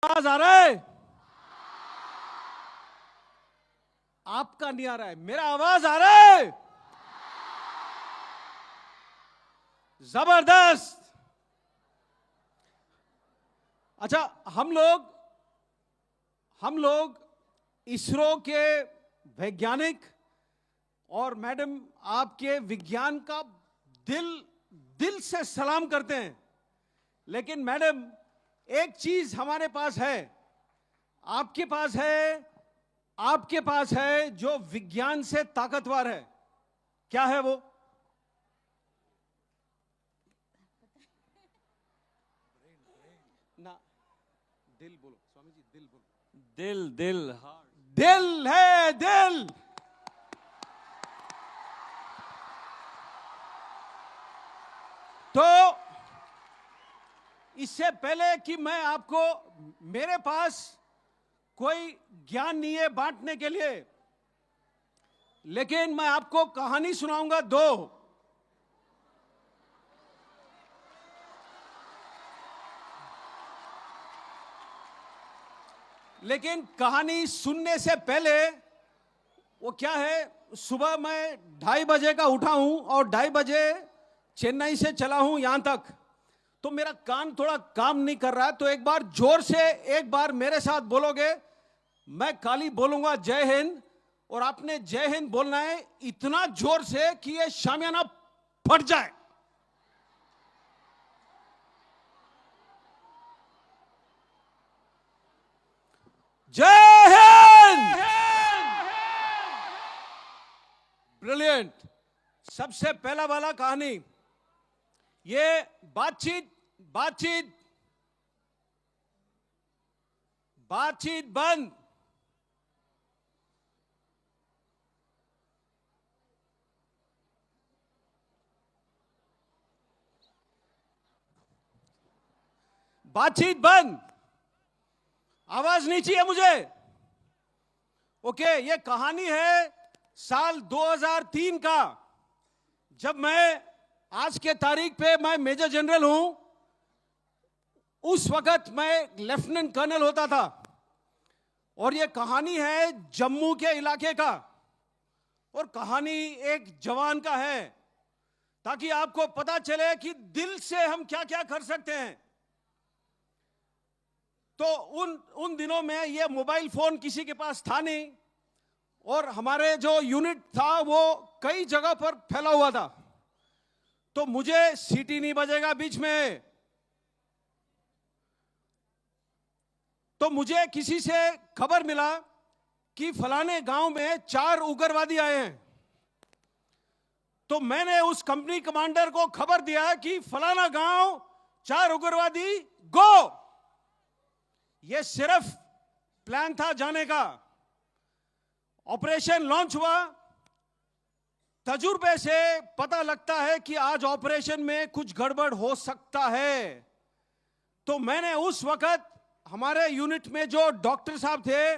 आवाज आ रहा है? आपका नहीं आ रहा है, मेरा आवाज आ रहा है? जबरदस्त। अच्छा, हम लोग इसरो के वैज्ञानिक और मैडम आपके विज्ञान का दिल दिल से सलाम करते हैं। लेकिन मैडम, एक चीज हमारे पास है, आपके पास है जो विज्ञान से ताकतवर है। क्या है वो? ना, दिल बोलो स्वामी जी, दिल बोलो। दिल दिल हार्ट, दिल है, दिल। तो इससे पहले कि मैं आपको, मेरे पास कोई ज्ञान नहीं है बांटने के लिए, लेकिन मैं आपको कहानी सुनाऊंगा दो। लेकिन कहानी सुनने से पहले वो क्या है, सुबह मैं 2:30 बजे का उठा हूं और 2:30 बजे चेन्नई से चला हूं यहां तक, तो मेरा कान थोड़ा काम नहीं कर रहा है। तो एक बार जोर से, एक बार मेरे साथ बोलोगे? मैं खाली बोलूंगा जय हिंद, और आपने जय हिंद बोलना है इतना जोर से कि ये शामियाना फट जाए। जय हिंद। ब्रिलियंट। सबसे पहला वाला कहानी, ये बातचीत बातचीत बातचीत बंद। बातचीत बंद, आवाज नहीं चाहिए मुझे। ओके, ये कहानी है साल 2003 का, जब मैं, आज के तारीख पे मैं मेजर जनरल हूं, उस वक्त मैं लेफ्टिनेंट कर्नल होता था। और ये कहानी है जम्मू के इलाके का, और कहानी एक जवान का है, ताकि आपको पता चले कि दिल से हम क्या क्या कर सकते हैं। तो उन दिनों में ये मोबाइल फोन किसी के पास था नहीं, और हमारे जो यूनिट था वो कई जगह पर फैला हुआ था। तो मुझे सीटी नहीं बजेगा बीच में, तो मुझे किसी से खबर मिला कि फलाने गांव में 4 उग्रवादी आए हैं। तो मैंने उस कंपनी कमांडर को खबर दिया कि फलाना गांव 4 उग्रवादी, गो। ये सिर्फ प्लान था जाने का। ऑपरेशन लॉन्च हुआ। तजुर्बे से पता लगता है कि आज ऑपरेशन में कुछ गड़बड़ हो सकता है। तो मैंने उस वक्त हमारे यूनिट में जो डॉक्टर साहब थे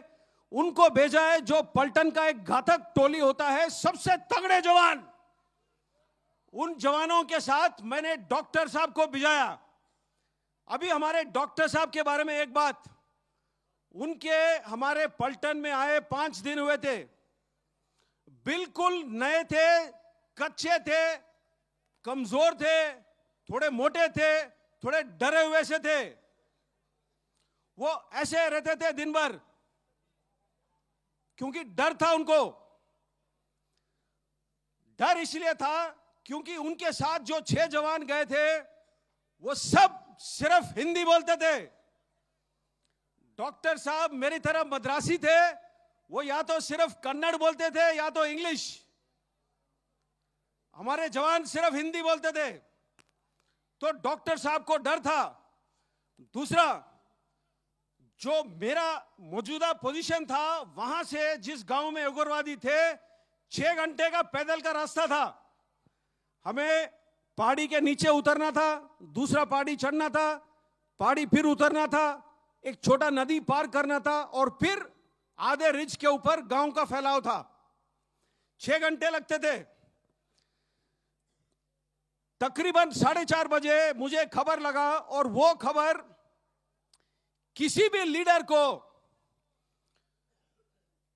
उनको भेजा है, जो पलटन का एक घातक टोली होता है, सबसे तगड़े जवान। उन जवानों के साथ मैंने डॉक्टर साहब को भिजाया। अभी हमारे डॉक्टर साहब के बारे में एक बात, उनके हमारे पलटन में आए 5 दिन हुए थे, बिल्कुल नए थे, कच्चे थे, कमजोर थे, थोड़े मोटे थे, थोड़े डरे हुए से थे। वो ऐसे रहते थे दिन भर, क्योंकि डर था उनको। डर इसलिए था क्योंकि उनके साथ जो 6 जवान गए थे वो सब सिर्फ हिंदी बोलते थे। डॉक्टर साहब मेरी तरह मद्रासी थे, वो या तो सिर्फ कन्नड़ बोलते थे या तो इंग्लिश। हमारे जवान सिर्फ हिंदी बोलते थे। तो डॉक्टर साहब को डर था। दूसरा, जो मेरा मौजूदा पोजीशन था, वहां से जिस गांव में उग्रवादी थे 6 घंटे का पैदल का रास्ता था। हमें पहाड़ी के नीचे उतरना था, दूसरा पहाड़ी चढ़ना था, पहाड़ी फिर उतरना था, एक छोटा नदी पार करना था, और फिर आधे रिज के ऊपर गांव का फैलाव था। 6 घंटे लगते थे। तकरीबन 4:30 बजे मुझे खबर लगा, और वो खबर किसी भी लीडर को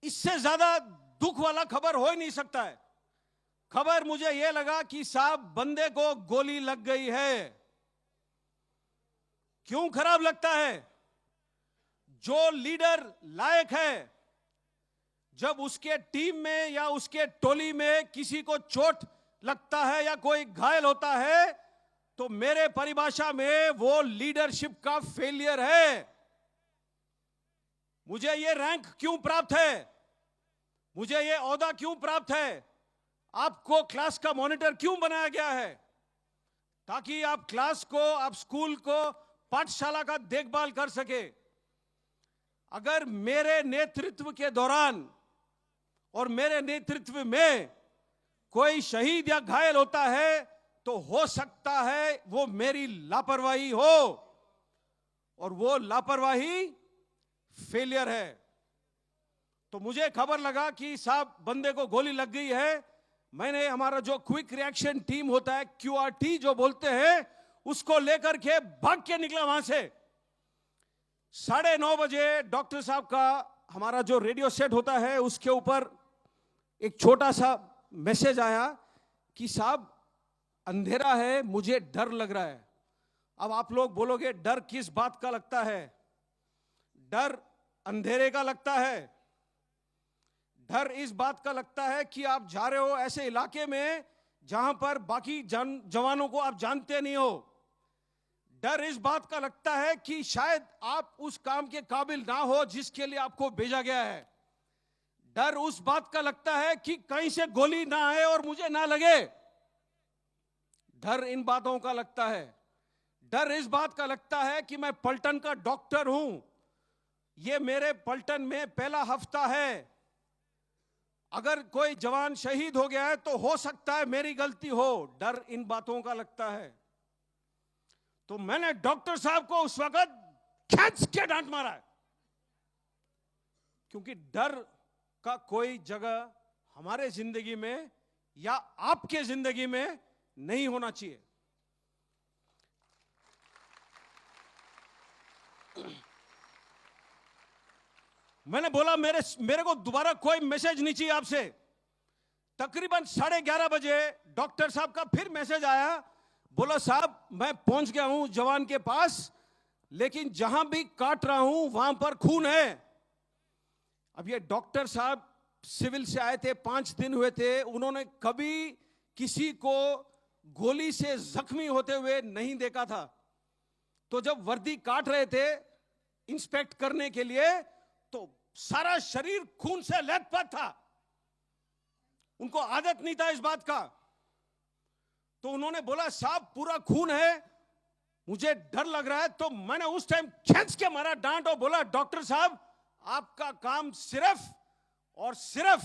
इससे ज्यादा दुख वाला खबर हो ही नहीं सकता है। खबर मुझे यह लगा कि साहब बंदे को गोली लग गई है। क्यों खराब लगता है? जो लीडर लायक है, जब उसके टीम में या उसके टोली में किसी को चोट लगता है या कोई घायल होता है, तो मेरे परिभाषा में वो लीडरशिप का फेलियर है। मुझे ये रैंक क्यों प्राप्त है? मुझे ये ओहदा क्यों प्राप्त है? आपको क्लास का मॉनिटर क्यों बनाया गया है? ताकि आप क्लास को, आप स्कूल को, पाठशाला का देखभाल कर सके। अगर मेरे नेतृत्व के दौरान और मेरे नेतृत्व में कोई शहीद या घायल होता है, तो हो सकता है वो मेरी लापरवाही हो, और वो लापरवाही फेलियर है। तो मुझे खबर लगा कि साहब बंदे को गोली लग गई है। मैंने हमारा जो क्विक रिएक्शन टीम होता है, QRT जो बोलते हैं, उसको लेकर के भाग के निकला वहां से। 9:30 बजे डॉक्टर साहब का हमारा जो रेडियो सेट होता है, उसके ऊपर एक छोटा सा मैसेज आया कि साहब अंधेरा है, मुझे डर लग रहा है। अब आप लोग बोलोगे डर किस बात का लगता है? डर अंधेरे का लगता है। डर इस बात का लगता है कि आप जा रहे हो ऐसे इलाके में जहां पर बाकी जवानों को आप जानते नहीं हो। डर इस बात का लगता है कि शायद आप उस काम के काबिल ना हो जिसके लिए आपको भेजा गया है। डर उस बात का लगता है कि कहीं से गोली ना आए और मुझे ना लगे। डर इन बातों का लगता है। डर इस बात का लगता है कि मैं पलटन का डॉक्टर हूं, ये मेरे पलटन में पहला हफ्ता है, अगर कोई जवान शहीद हो गया है तो हो सकता है मेरी गलती हो। डर इन बातों का लगता है। तो मैंने डॉक्टर साहब को उस वक्त खींच के डांट मारा है, क्योंकि डर का कोई जगह हमारे जिंदगी में या आपके जिंदगी में नहीं होना चाहिए। मैंने बोला मेरे को दोबारा कोई मैसेज नहीं चाहिए आपसे। तकरीबन 11:30 बजे डॉक्टर साहब का फिर मैसेज आया। बोला साहब मैं पहुंच गया हूं जवान के पास, लेकिन जहां भी काट रहा हूं वहां पर खून है। अब ये डॉक्टर साहब सिविल से आए थे, 5 दिन हुए थे, उन्होंने कभी किसी को गोली से जख्मी होते हुए नहीं देखा था। तो जब वर्दी काट रहे थे इंस्पेक्ट करने के लिए, तो सारा शरीर खून से लथपथ था। उनको आदत नहीं था इस बात का। तो उन्होंने बोला साहब पूरा खून है, मुझे डर लग रहा है। तो मैंने उस टाइम खींच के मारा डांट और बोला डॉक्टर साहब आपका काम सिर्फ और सिर्फ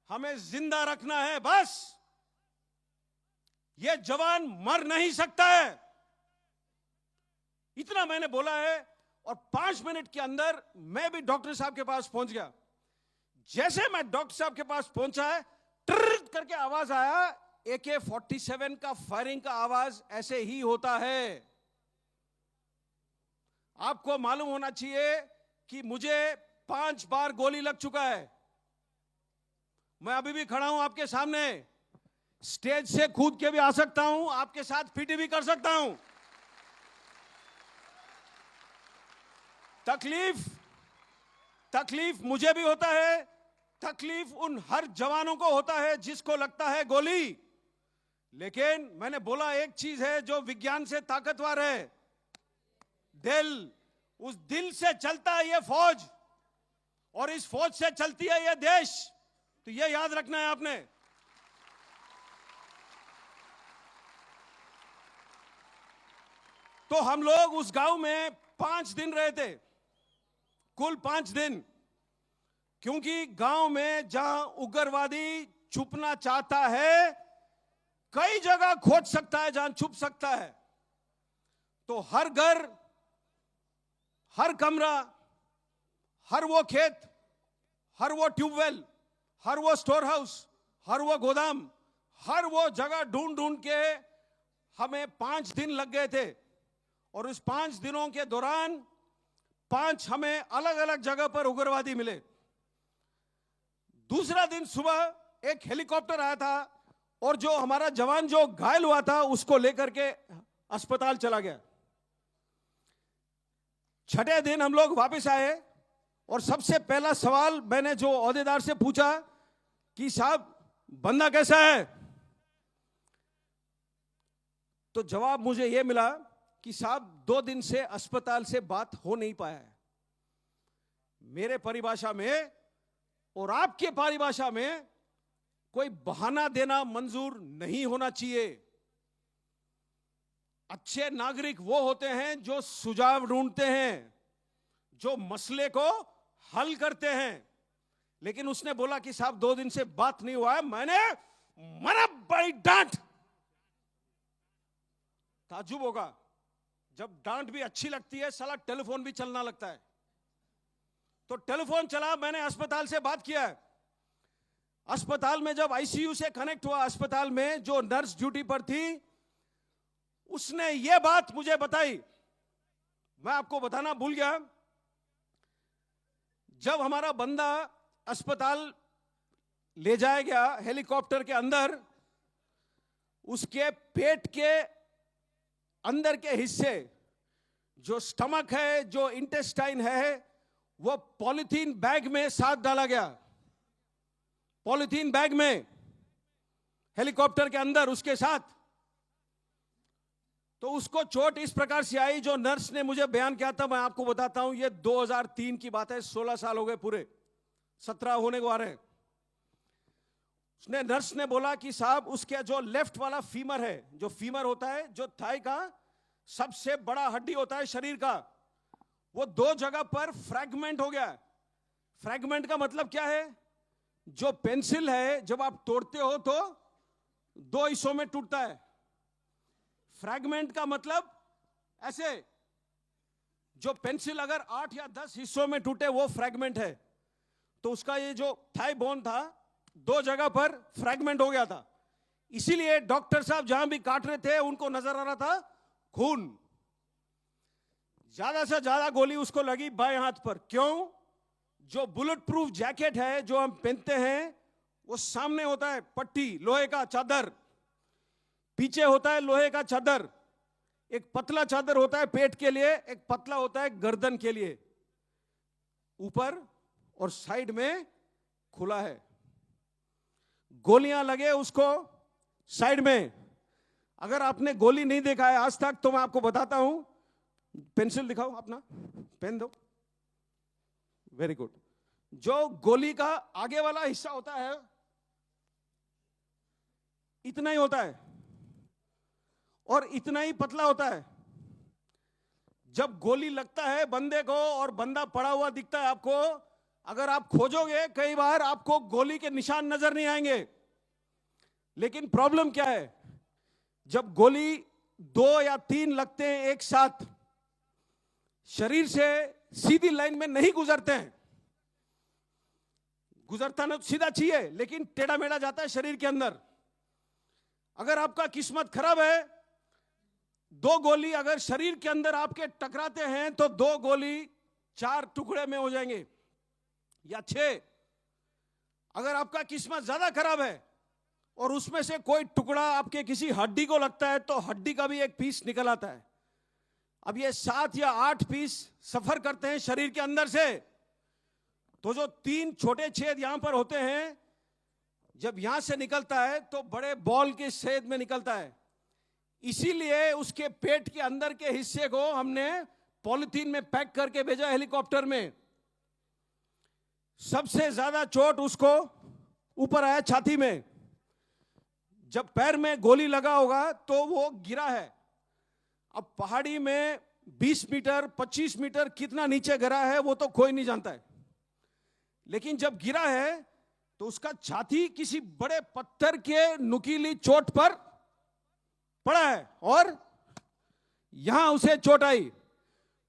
हमें जिंदा रखना है, बस। यह जवान मर नहीं सकता है, इतना मैंने बोला है। और 5 मिनट के अंदर मैं भी डॉक्टर साहब के पास पहुंच गया। जैसे मैं डॉक्टर साहब के पास पहुंचा है, ट्रर करके आवाज आया। AK-47 का फायरिंग का आवाज ऐसे ही होता है। आपको मालूम होना चाहिए कि मुझे 5 बार गोली लग चुका है। मैं अभी भी खड़ा हूं आपके सामने, स्टेज से कूद के भी आ सकता हूं, आपके साथ पीटी भी कर सकता हूं। तकलीफ मुझे भी होता है, तकलीफ उन हर जवानों को होता है जिसको लगता है गोली। लेकिन मैंने बोला एक चीज है जो विज्ञान से ताकतवर है, दिल। उस दिल से चलता है ये फौज, और इस फौज से चलती है ये देश। तो ये याद रखना है आपने। तो हम लोग उस गांव में 5 दिन रहे थे, कुल 5 दिन। क्योंकि गांव में जहां उग्रवादी छुपना चाहता है, कई जगह खोज सकता है जहां छुप सकता है। तो हर घर, हर कमरा, हर वो खेत, हर वो ट्यूबवेल, हर वो स्टोर हाउस, हर वो गोदाम, हर वो जगह ढूंढ ढूंढ के हमें 5 दिन लग गए थे। और उस 5 दिनों के दौरान 5 हमें अलग अलग जगह पर उग्रवादी मिले। दूसरा दिन सुबह एक हेलीकॉप्टर आया था और जो हमारा जवान जो घायल हुआ था उसको लेकर के अस्पताल चला गया। छठे दिन हम लोग वापस आए और सबसे पहला सवाल मैंने जो ओहदेदार से पूछा कि साहब बंदा कैसा है, तो जवाब मुझे यह मिला कि साहब 2 दिन से अस्पताल से बात हो नहीं पाया है। मेरे परिभाषा में और आपके परिभाषा में कोई बहाना देना मंजूर नहीं होना चाहिए। अच्छे नागरिक वो होते हैं जो सुझाव ढूंढते हैं, जो मसले को हल करते हैं। लेकिन उसने बोला कि साहब 2 दिन से बात नहीं हुआ है। मैंने मरा बड़ी डांट। ताज्जुब होगा, जब डांट भी अच्छी लगती है साला टेलीफोन भी चलना लगता है। तो टेलीफोन चला, मैंने अस्पताल से बात किया। अस्पताल में जब आईसीयू से कनेक्ट हुआ, अस्पताल में जो नर्स ड्यूटी पर थी उसने यह बात मुझे बताई, मैं आपको बताना भूल गया। जब हमारा बंदा अस्पताल ले जाया गया हेलीकॉप्टर के अंदर, उसके पेट के अंदर के हिस्से जो स्टमक है, जो इंटेस्टाइन है, वो पॉलिथीन बैग में साथ डाला गया। पॉलिथीन बैग में हेलीकॉप्टर के अंदर उसके साथ। तो उसको चोट इस प्रकार से आई, जो नर्स ने मुझे बयान किया था मैं आपको बताता हूं। ये 2003 की बात है, 16 साल हो गए पूरे, 17 होने को आ रहे हैं। उसने नर्स ने बोला कि साहब उसके जो लेफ्ट वाला फीमर है, जो फीमर होता है जो थाई का सबसे बड़ा हड्डी होता है शरीर का, वो 2 जगह पर फ्रैगमेंट हो गया। फ्रैगमेंट का मतलब क्या है? जो पेंसिल है जब आप तोड़ते हो तो 2 हिस्सों में टूटता है। फ्रैगमेंट का मतलब ऐसे, जो पेंसिल अगर 8 या 10 हिस्सों में टूटे वो फ्रैगमेंट है। तो उसका ये जो थाई बोन था 2 जगह पर फ्रैगमेंट हो गया था। इसीलिए डॉक्टर साहब जहां भी काट रहे थे उनको नजर आ रहा था खून। ज्यादा से ज्यादा गोली उसको लगी बाएं हाथ पर। क्यों? जो बुलेट प्रूफ जैकेट है जो हम पहनते हैं वो सामने होता है पट्टी, लोहे का चादर, पीछे होता है लोहे का चादर। एक पतला चादर होता है पेट के लिए, एक पतला होता है गर्दन के लिए। ऊपर और साइड में खुला है। गोलियां लगे उसको साइड में। अगर आपने गोली नहीं देखा है आज तक तो मैं आपको बताता हूं। पेंसिल दिखाओ, अपना पेन दो। Very good. जो गोली का आगे वाला हिस्सा होता है इतना ही होता है और इतना ही पतला होता है। जब गोली लगता है बंदे को और बंदा पड़ा हुआ दिखता है आपको, अगर आप खोजोगे कई बार आपको गोली के निशान नजर नहीं आएंगे। लेकिन प्रॉब्लम क्या है? जब गोली 2 या 3 लगते हैं एक साथ, शरीर से सीधी लाइन में नहीं गुजरते हैं। गुजरता ना सीधा चाहिए लेकिन टेढ़ा मेढ़ा जाता है शरीर के अंदर। अगर आपका किस्मत खराब है, 2 गोली अगर शरीर के अंदर आपके टकराते हैं तो 2 गोली 4 टुकड़े में हो जाएंगे या 6। अगर आपका किस्मत ज्यादा खराब है और उसमें से कोई टुकड़ा आपके किसी हड्डी को लगता है तो हड्डी का भी एक पीस निकल आता है। अब ये 7 या 8 पीस सफर करते हैं शरीर के अंदर से। तो जो 3 छोटे छेद यहां पर होते हैं, जब यहां से निकलता है तो बड़े बॉल के छेद में निकलता है। इसीलिए उसके पेट के अंदर के हिस्से को हमने पॉलिथीन में पैक करके भेजा हेलीकॉप्टर में। सबसे ज्यादा चोट उसको ऊपर आया छाती में। जब पैर में गोली लगा होगा तो वो गिरा है। अब पहाड़ी में 20 मीटर 25 मीटर कितना नीचे गिरा है वो तो कोई नहीं जानता है। लेकिन जब गिरा है तो उसका छाती किसी बड़े पत्थर के नुकीली चोट पर पड़ा है और यहां उसे चोट आई।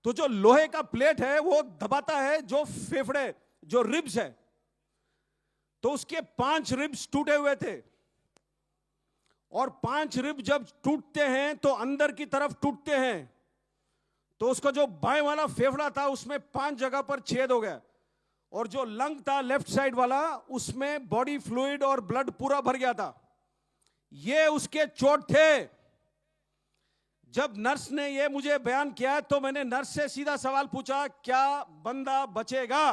तो जो लोहे का प्लेट है वो दबाता है जो फेफड़े, जो रिब्स है। तो उसके 5 रिब्स टूटे हुए थे और 5 रिब जब टूटते हैं तो अंदर की तरफ टूटते हैं। तो उसका जो बाएं वाला फेफड़ा था उसमें 5 जगह पर छेद हो गया, और जो लंग था लेफ्ट साइड वाला उसमें बॉडी फ्लूइड और ब्लड पूरा भर गया था। ये उसके चोट थे। जब नर्स ने ये मुझे बयान किया तो मैंने नर्स से सीधा सवाल पूछा, क्या बंदा बचेगा?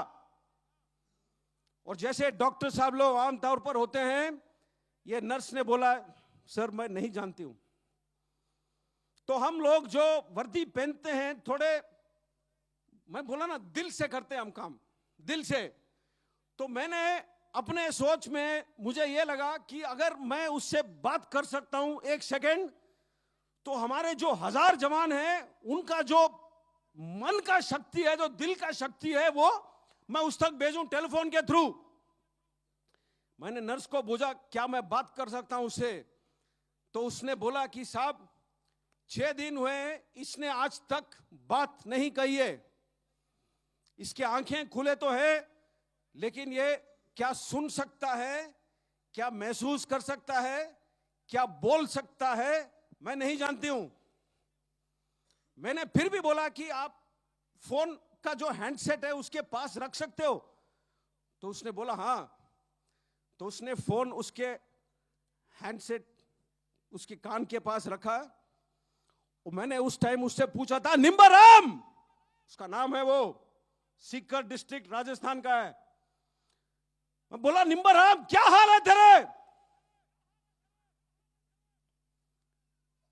और जैसे डॉक्टर साहब लोग आमतौर पर होते हैं, ये नर्स ने बोला, सर मैं नहीं जानती हूं। तो हम लोग जो वर्दी पहनते हैं थोड़े, मैं बोला ना, दिल से करते हैं हम काम, दिल से। तो मैंने अपने सोच में मुझे यह लगा कि अगर मैं उससे बात कर सकता हूं 1 सेकेंड, तो हमारे जो 1000 जवान हैं उनका जो मन का शक्ति है, जो दिल का शक्ति है, वो मैं उस तक भेजूं टेलीफोन के थ्रू। मैंने नर्स को पूछा, क्या मैं बात कर सकता हूं उससे? तो उसने बोला कि साहब 6 दिन हुए इसने आज तक बात नहीं कही है, इसके आंखें खुले तो है, लेकिन ये क्या सुन सकता है, क्या महसूस कर सकता है, क्या बोल सकता है, मैं नहीं जानती हूं। मैंने फिर भी बोला कि आप फोन का जो हैंडसेट है उसके पास रख सकते हो? तो उसने बोला हां। तो उसने फोन उसके हैंडसेट उसके कान के पास रखा, और मैंने उस टाइम उससे पूछा था, निम्बाराम उसका नाम है, वो सीकर डिस्ट्रिक्ट राजस्थान का है। मैं बोला, निम्बाराम क्या हाल है तेरे?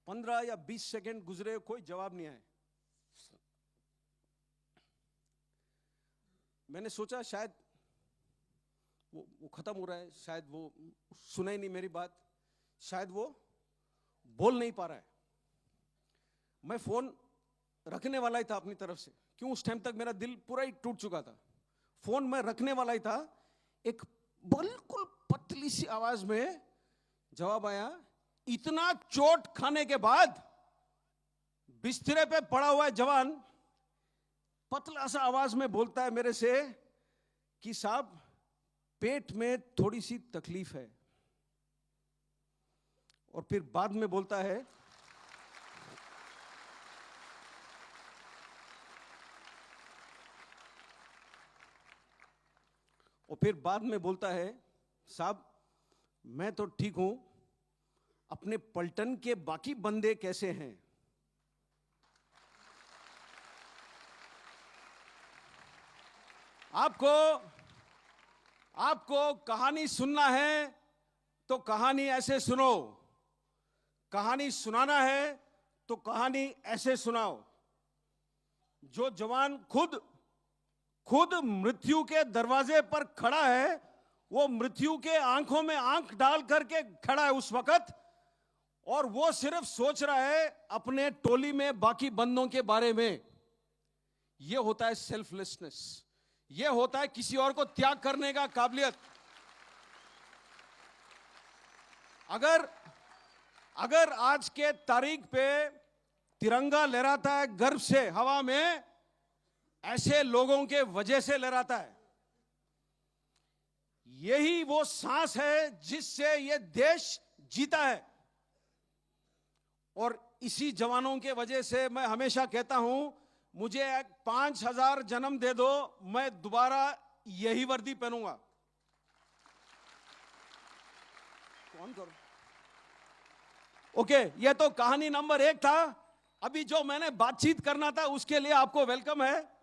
15 या 20 सेकंड गुजरे, कोई जवाब नहीं आया। मैंने सोचा शायद वो खत्म हो रहा है, शायद वो सुना ही नहीं मेरी बात, शायद वो बोल नहीं पा रहा है। मैं फोन रखने वाला ही था अपनी तरफ से, क्यों उस टाइम तक मेरा दिल पूरा ही टूट चुका था। फोन मैं रखने वाला ही था, एक बिल्कुल पतली सी आवाज में जवाब आया। इतना चोट खाने के बाद बिस्तरे पे पड़ा हुआ है जवान, पतला सा आवाज में बोलता है मेरे से कि साहब पेट में थोड़ी सी तकलीफ है। और फिर बाद में बोलता है, साहब मैं तो ठीक हूं, अपने पलटन के बाकी बंदे कैसे हैं? आपको कहानी सुनना है तो कहानी ऐसे सुनो, कहानी सुनाना है तो कहानी ऐसे सुनाओ। जो जवान खुद मृत्यु के दरवाजे पर खड़ा है, वो मृत्यु के आंखों में आंख डाल करके खड़ा है उस वक्त, और वो सिर्फ सोच रहा है अपने टोली में बाकी बंदों के बारे में। ये होता है सेल्फलेसनेस, ये होता है किसी और को त्याग करने का काबिलियत। अगर आज के तारीख पे तिरंगा लहराता है गर्व से हवा में, ऐसे लोगों के वजह से लहराता है। यही वो सांस है जिससे ये देश जीता है, और इसी जवानों के वजह से मैं हमेशा कहता हूं, मुझे 5000 जन्म दे दो, मैं दोबारा यही वर्दी पहनूंगा। कौन करो? ओके, ये तो कहानी नंबर 1 था। अभी जो मैंने बातचीत करना था उसके लिए आपको वेलकम है।